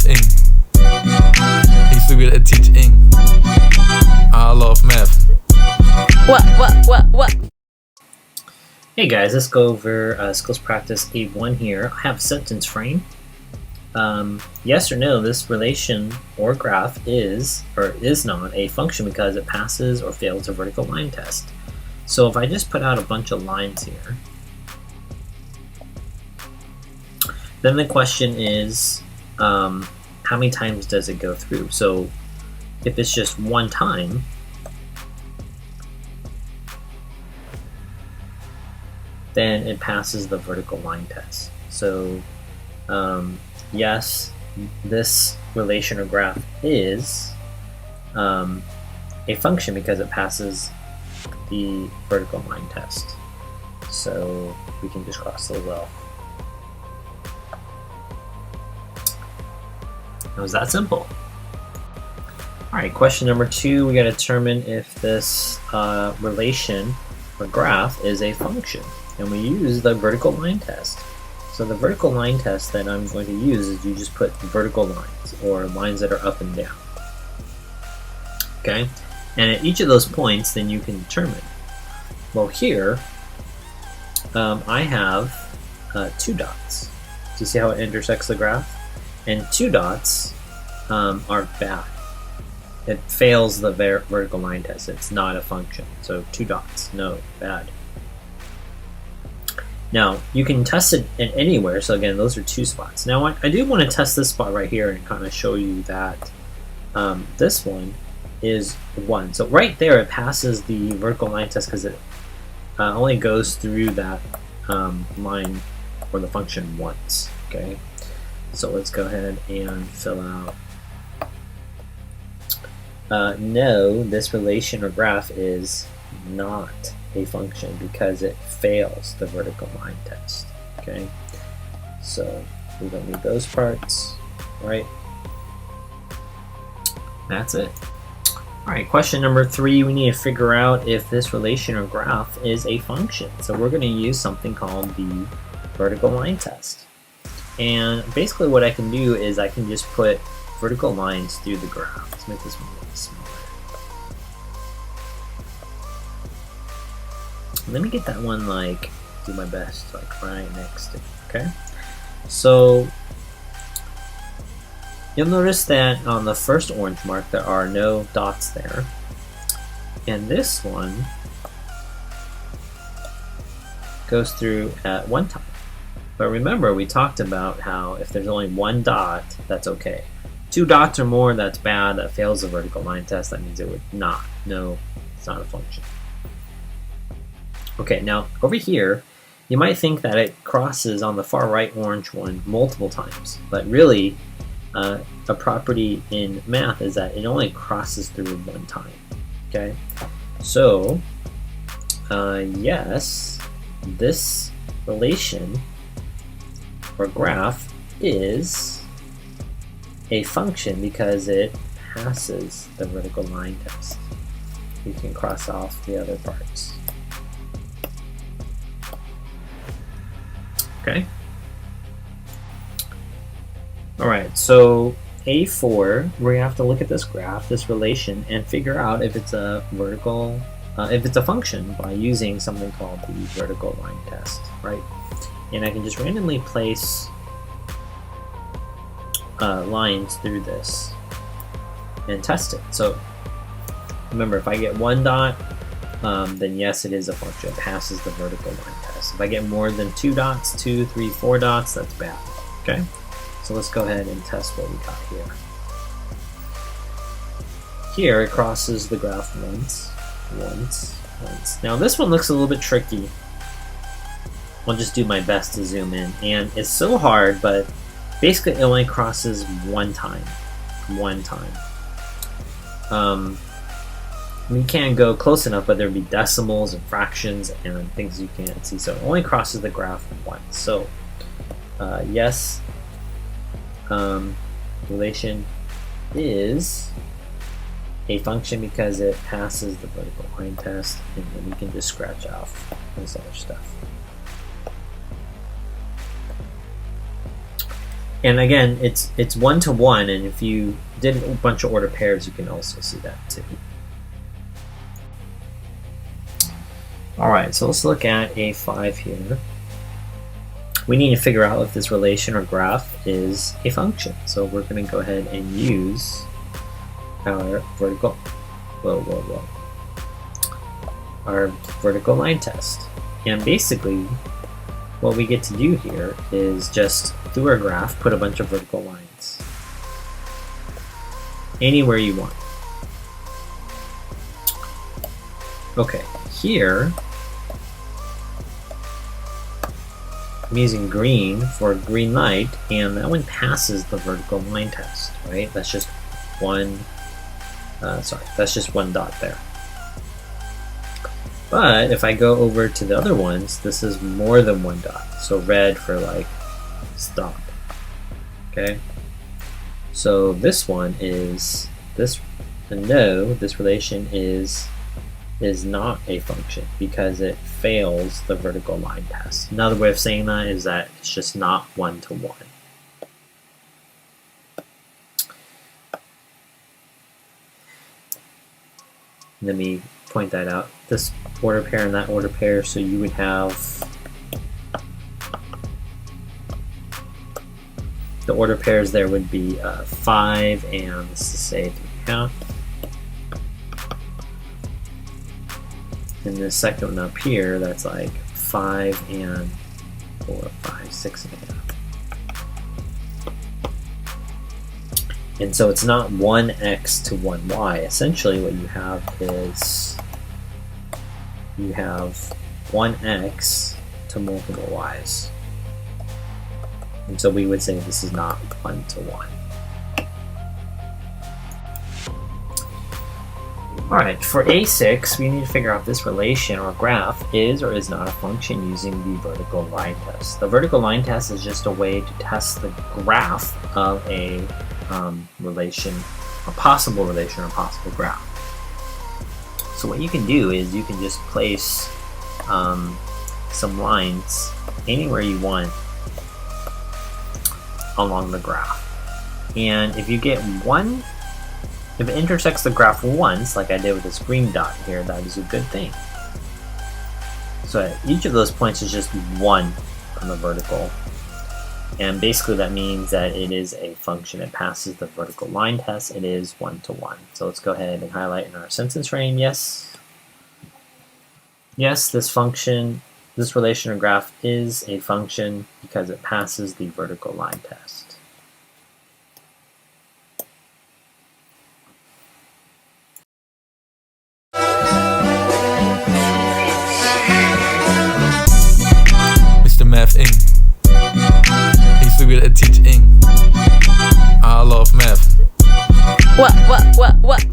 ing. He's so good at teaching. I love math. What? Hey guys, let's go over skills practice 8.1 here. I have a sentence frame. Yes or no, this relation or graph is or is not a function because it passes or fails a vertical line test. So if I just put out a bunch of lines here, then the question is, how many times does it go through? So if it's just one time, then it passes the vertical line test. So yes, this relation or graph is a function because it passes the vertical line test. So we can just cross those off. It was that simple. Alright, question number 2, we got to determine if this relation or graph is a function. And we use the vertical line test. So the vertical line test that I'm going to use is you just put vertical lines, or lines that are up and down. Okay? And at each of those points, then you can determine. Well, here, I have 2 dots. Do you see how it intersects the graph? And 2 dots are bad. It fails the vertical line test. It's not a function. So 2 dots, no, bad. Now, you can test it in anywhere, so again, those are 2 spots. Now, I do want to test this spot right here and kind of show you that this one is 1. So right there, it passes the vertical line test because it only goes through that line or the function once, okay? So let's go ahead and fill out. No, this relation or graph is not a function because it fails the vertical line test. Okay, so we don't need those parts, right? That's it. All right, question number 3, we need to figure out if this relation or graph is a function. So we're going to use something called the vertical line test. And basically what I can do is I can just put vertical lines through the graph. Let's make this one a little smaller. Let me get that one, do my best, right next to it, okay? So, you'll notice that on the first orange mark, there are no dots there. And this one goes through at 1 time. But remember, we talked about how if there's only 1 dot, that's okay. 2 dots or more, that's bad, that fails the vertical line test, that means it would not. No, it's not a function. Okay, now over here, you might think that it crosses on the far right orange one multiple times, but really, a property in math is that it only crosses through 1 time. Okay, so yes, this relation or graph is a function because it passes the vertical line test. You can cross off the other parts. Okay. All right, so A4, we have to look at this graph, this relation, and figure out if it's a vertical, if it's a function by using something called the vertical line test, right? And I can just randomly place lines through this and test it. So remember, if I get 1 dot, then yes, it is a function. It passes the vertical line test. If I get more than 2 dots, 2, 3, 4 dots, that's bad. Okay? So let's go ahead and test what we got here. Here, it crosses the graph once. Now this one looks a little bit tricky. I'll just do my best to zoom in. And it's so hard, but basically it only crosses 1 time. 1 time. We can't go close enough, but there'd be decimals and fractions and things you can't see. So it only crosses the graph once. So yes, relation is a function because it passes the vertical line test, and then we can just scratch off this other stuff. And again, it's 1-to-1, and if you did a bunch of order pairs, you can also see that too. Alright, so let's look at A5 here. We need to figure out if this relation or graph is a function. So we're going to go ahead and use our vertical line test. And basically, what we get to do here is just, through our graph, put a bunch of vertical lines. Anywhere you want. Okay, here, I'm using green for green light, and that one passes the vertical line test, right? That's just one, that's just one dot there. But if I go over to the other ones, this is more than one dot. So red for like stop. Okay. So this one is this. No, this relation is not a function because it fails the vertical line test. Another way of saying that is that it's just not 1-to-1. Let me point that out. This order pair and that order pair, so you would have the order pairs there would be 5 and let's just say 3.5. And the second one up here, that's like 5 and 4, 5, 6.5. And so it's not 1x to 1y. Essentially what you have is you have 1x to multiple y's. And so we would say this is not 1-to-1. Alright, for A6, we need to figure out if this relation or graph is or is not a function using the vertical line test. The vertical line test is just a way to test the graph of a relation, a possible relation or possible graph. So what you can do is you can just place some lines anywhere you want along the graph. And if you get one, if it intersects the graph once, like I did with this green dot here, that is a good thing. So each of those points is just 1 on the vertical. And basically that means that it is a function. It passes the vertical line test. It is 1-to-1. So let's go ahead and highlight in our sentence frame, yes. Yes, this function, this relation or graph is a function because it passes the vertical line test. Mr. Math Ing. He's so good at teaching. I love math. What?